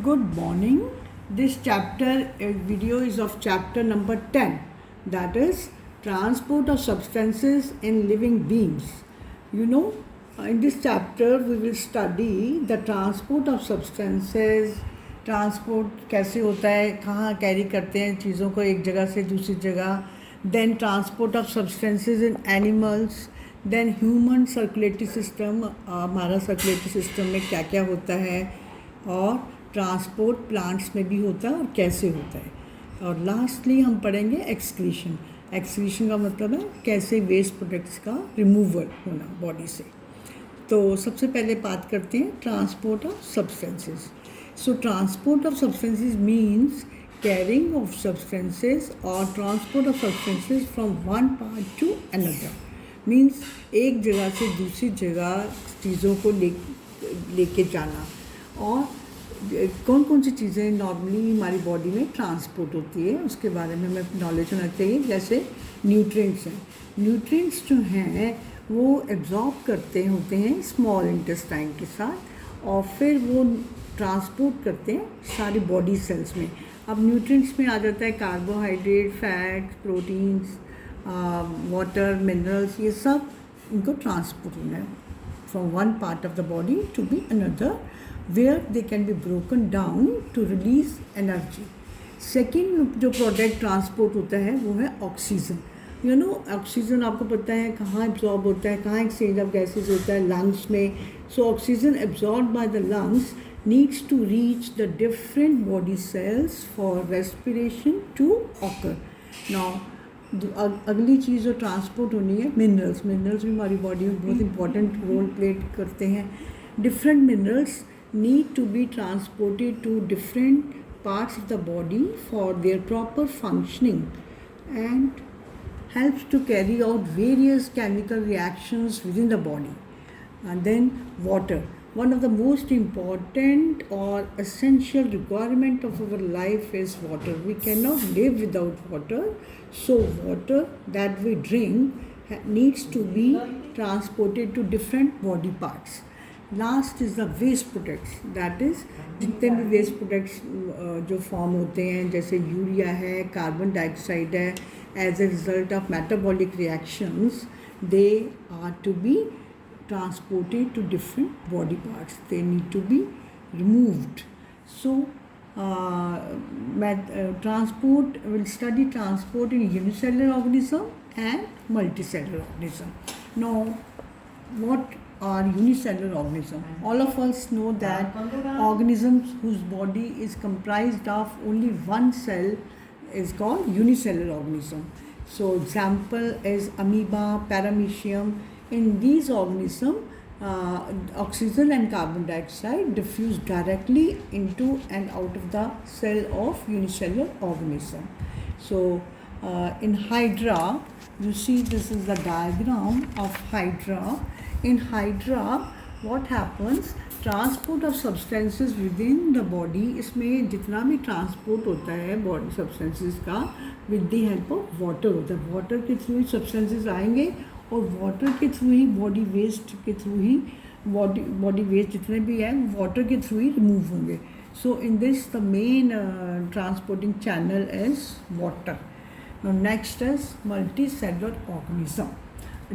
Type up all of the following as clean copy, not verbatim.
Good morning. This chapter video is of chapter number 10, that is transport of substances in living beings. In this chapter we will study the transport of substances. Transport कैसे होता है, कहाँ carry करते हैं चीज़ों को एक जगह से दूसरी जगह. Then transport of substances in animals. Then human circulatory system, हमारा सर्कुलेटरी सिस्टम में क्या क्या होता है, और ट्रांसपोर्ट प्लांट्स में भी होता है और कैसे होता है. और लास्टली हम पढ़ेंगे एक्सक्रीशन. एक्सक्रीशन का मतलब है कैसे वेस्ट प्रोडक्ट्स का रिमूवल होना बॉडी से. तो सबसे पहले बात करते हैं transport of substances. So transport of substances means carrying of substances और transport of substances from one part to another. मीन्स एक जगह से दूसरी जगह चीज़ों को लेके जाना. और कौन कौन सी चीज़ें नॉर्मली हमारी बॉडी में ट्रांसपोर्ट होती है उसके बारे में हमें नॉलेज होना चाहिए. जैसे न्यूट्रिएंट्स हैं. न्यूट्रिएंट्स जो हैं वो एब्जॉर्ब करते होते हैं स्मॉल इंटेस्टाइन के साथ, और फिर वो ट्रांसपोर्ट करते हैं सारी बॉडी सेल्स में. अब न्यूट्रिएंट्स में आ जाता है carbohydrate, fat, proteins, water, minerals. ये सब इनको ट्रांसपोर्ट होना है from one part of the body to बी अनदर, where they can be broken down to release energy. Second जो प्रोडक्ट ट्रांसपोर्ट होता है वो है ऑक्सीजन. ऑक्सीजन आपको पता है कहाँ एब्जॉर्ब होता है, कहाँ एक्सचेंज ऑफ गैसेज होता है, लंग्स में. So oxygen absorb by the lungs needs to reach the different body cells for respiration to occur. Now अगली चीज़ जो ट्रांसपोर्ट होनी है मिनरल्स. मिनरल्स भी हमारी बॉडी में बहुत इंपॉर्टेंट रोल प्ले करते हैं. Different minerals need to be transported to different parts of the body for their proper functioning, and helps to carry out various chemical reactions within the body. And then water, one of the most important or essential requirement of our life is water. We cannot live without water, so water that we drink needs to be transported to different body parts. Last is the waste products. That is जितने भी waste products जो form होते हैं, जैसे urea है, carbon dioxide है, as a result of metabolic reactions, they are to be transported to different body parts. They need to be removed. So transport, we'll study transport in unicellular organism and multicellular organism. Now what are unicellular organism? All of us know that organisms whose body is comprised of only one cell is called unicellular organism. So example is amoeba, paramecium. In these organisms oxygen and carbon dioxide diffuse directly into and out of the cell of unicellular organism. So in Hydra, you see this is the diagram of Hydra. In Hydra, what happens? Transport of substances with in the body. इसमें जितना भी transport होता है body substances का with the help of water होता है. Water के through ही substances आएंगे, और वाटर के थ्रू ही बॉडी वेस्ट के थ्रू ही बॉडी वेस्ट जितने भी हैं वाटर के थ्रू ही रिमूव होंगे. So in this the main transporting channel is water. Next is multicellular organism,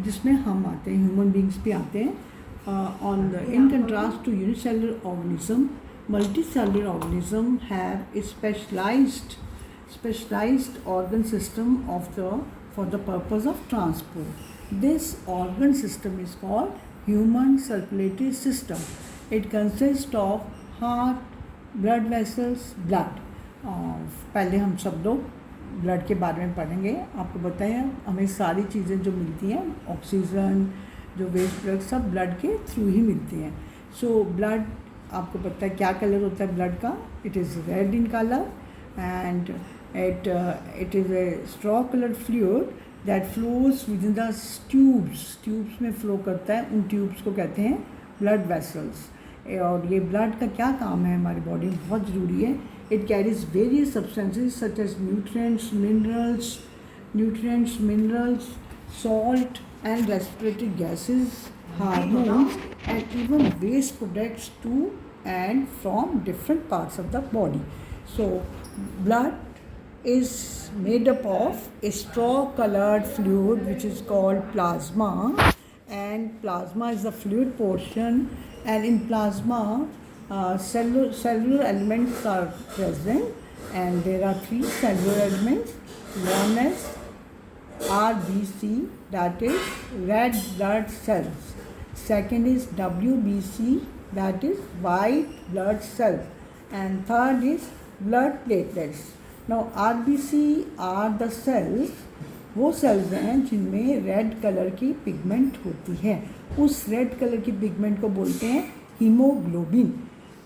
जिसमें हम आते हैं, ह्यूमन बींग्स भी आते हैं. In contrast to unicellular organism, multicellular organism have a specialized organ system for the purpose of transport. This organ system is called human circulatory system. It consists of heart, blood vessels, blood. पहले हम सब लोग blood के बारे में पढ़ेंगे. आपको बताया हमें सारी चीज़ें जो मिलती हैं, ऑक्सीजन, जो वेस्ट प्रोडक्ट, सब ब्लड के थ्रू ही मिलती हैं. सो ब्लड आपको पता है क्या कलर होता है ब्लड का. It is red in colour, and it is a straw coloured fluid that flows with in the tubes में फ्लो करता है. उन ट्यूब्स को कहते हैं ब्लड वेसल्स. और ये ब्लड का क्या काम है हमारी बॉडी में, बहुत ज़रूरी है. It carries various substances such as nutrients, salt and respiratory gases hormones, and even waste products to and from different parts of the body. So blood is made up of a straw colored fluid which is called plasma, and plasma is the fluid portion, and in plasma cellular elements are present, and there are three cellular elements. One is RBC, that is red blood cells. Second is WBC, that is white blood cells. And third is blood platelets. Now RBC are the cells, वो sales हैं जिनमें red colour की pigment होती है. उस red colour की pigment को बोलते हैं हीमोग्लोबिन.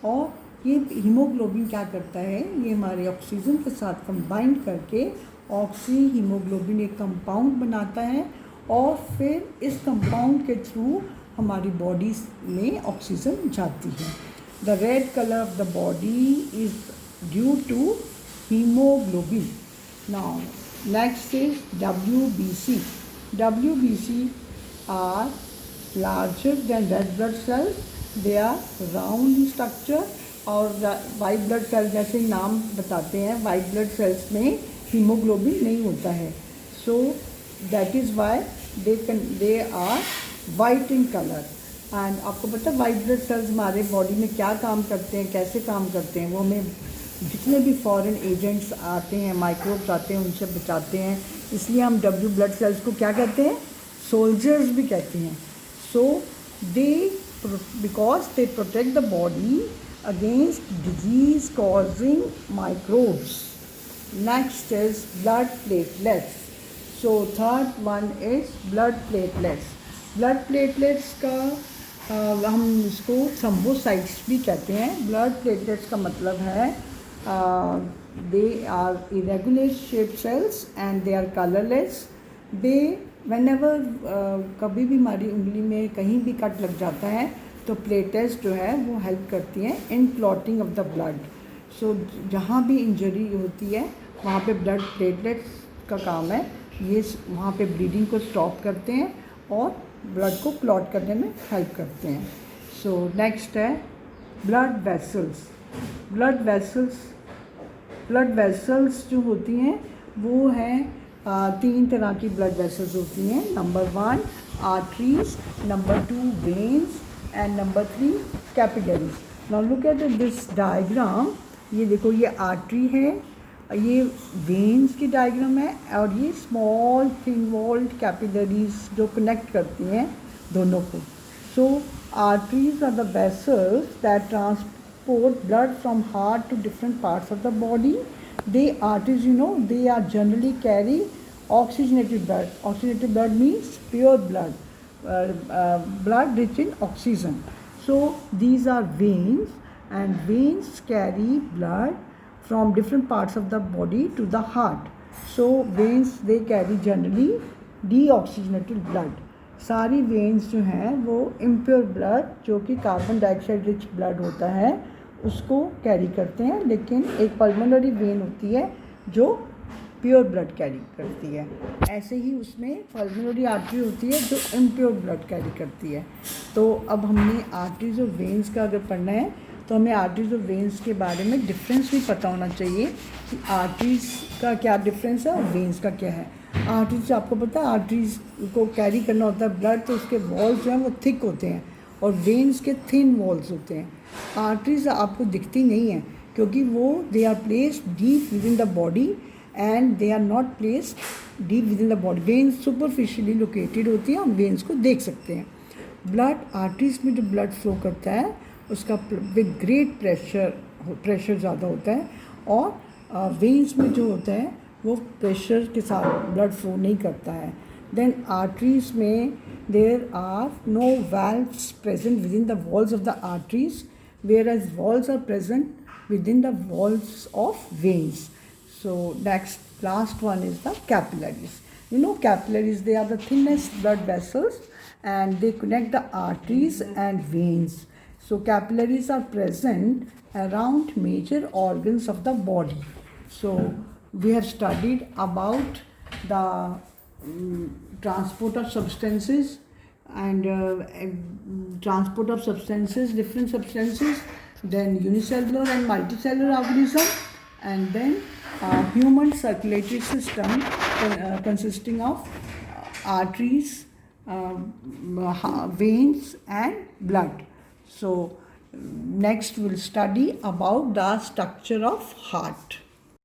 और ये हीमोग्लोबिन क्या करता है, ये हमारे ऑक्सीजन के साथ कंबाइन करके ऑक्सी हीमोग्लोबिन एक कंपाउंड बनाता है, और फिर इस कंपाउंड के थ्रू हमारी बॉडी में ऑक्सीजन जाती है. The red colour of the body is due to haemoglobin. Now next is WBC. WBC are larger than red blood cells. They are round in structure. और वाइट ब्लड सेल जैसे नाम बताते हैं, white blood cells में haemoglobin नहीं होता है. So that is why they are white in colour. And आपको पता है वाइट ब्लड सेल्स हमारे बॉडी में क्या काम करते हैं, कैसे काम करते हैं. वो हमें जितने भी फॉरेन एजेंट्स आते हैं, माइक्रोब्स आते हैं, उनसे बचाते हैं. इसलिए हम डब्ल्यू ब्लड सेल्स को क्या कहते हैं, सोल्जर्स भी कहते हैं. So they because they protect the body against disease causing microbes. Next is blood platelets. So third one is blood platelets. Blood platelets का हम इसको थ्रोम्बोसाइट्स भी कहते हैं. ब्लड प्लेटलेट्स का मतलब है they are irregular shaped cells and they are colorless. They whenever कभी भी हमारी उंगली में कहीं भी कट लग जाता है तो प्लेटलेट्स जो है वो हेल्प करती हैं इन क्लॉटिंग ऑफ द ब्लड. सो जहाँ भी इंजरी होती है वहाँ पे ब्लड प्लेटलेट्स का काम है. ये वहाँ पे ब्लीडिंग को स्टॉप करते हैं और ब्लड को क्लॉट करने में हेल्प करते हैं. सो नेक्स्ट है ब्लड वेसल्स. ब्लड वेसल्स जो होती हैं वो हैं तीन तरह की ब्लड वेसल्स होती हैं. Number 1 arteries, number 2 veins, and number 3 capillaries. Now look at this diagram. ये देखो, ये आर्टरी है, ये वेन्स की डायग्राम है, और ये स्मॉल थिन वॉल्ड कैपिलरीज जो कनेक्ट करती हैं दोनों को. So arteries are the vessels that transport blood from heart to different parts of the body. They arteries, they are generally carry oxygenated blood. Oxygenated blood means pure blood, blood rich in oxygen. So these are veins, and veins carry blood from different parts of the body to the heart. So veins, they carry generally deoxygenated blood. सारी veins जो हैं वो impure blood, जो कि carbon dioxide rich blood होता है, उसको carry करते हैं. लेकिन एक पल्मोनरी वेन होती है जो प्योर ब्लड कैरी करती है. ऐसे ही उसमें पल्मोनरी आर्टरी होती है जो इम्प्योर ब्लड कैरी करती है. तो अब हमने आर्टरीज और वेन्स का अगर पढ़ना है तो हमें आर्टरीज और वेन्स के बारे में डिफरेंस भी पता होना चाहिए कि आर्टरीज का क्या डिफरेंस है और वेन्स का क्या है. आर्टरीज, आपको पता है आर्टरीज को कैरी करना होता है ब्लड, तो उसके वॉल्स जो हैं वो थिक होते हैं, और वेन्स के थिन वॉल्स होते हैं. आर्टरीज आपको दिखती नहीं हैं क्योंकि वो they are placed deep within the body and they are not placed deep within the body. Veins superficially located होती हैं, हम वेन्स को देख सकते हैं. ब्लड आर्टरीज में जो ब्लड फ्लो करता है उसका विद ग्रेट प्रेशर ज़्यादा होता है, और वेन्स में जो होता है वो प्रेशर के साथ ब्लड फ्लो नहीं करता है. देन आर्टरीज में there are no valves present within the walls of the arteries, whereas walls are present within the walls of veins. So next last one is the capillaries. Capillaries, they are the thinnest blood vessels and they connect the arteries and veins. So capillaries are present around major organs of the body. So we have studied about the transport of substances and transport of substances, different substances, then unicellular and multicellular organism, and then human circulatory system consisting of arteries, veins and blood. So next we'll study about the structure of heart.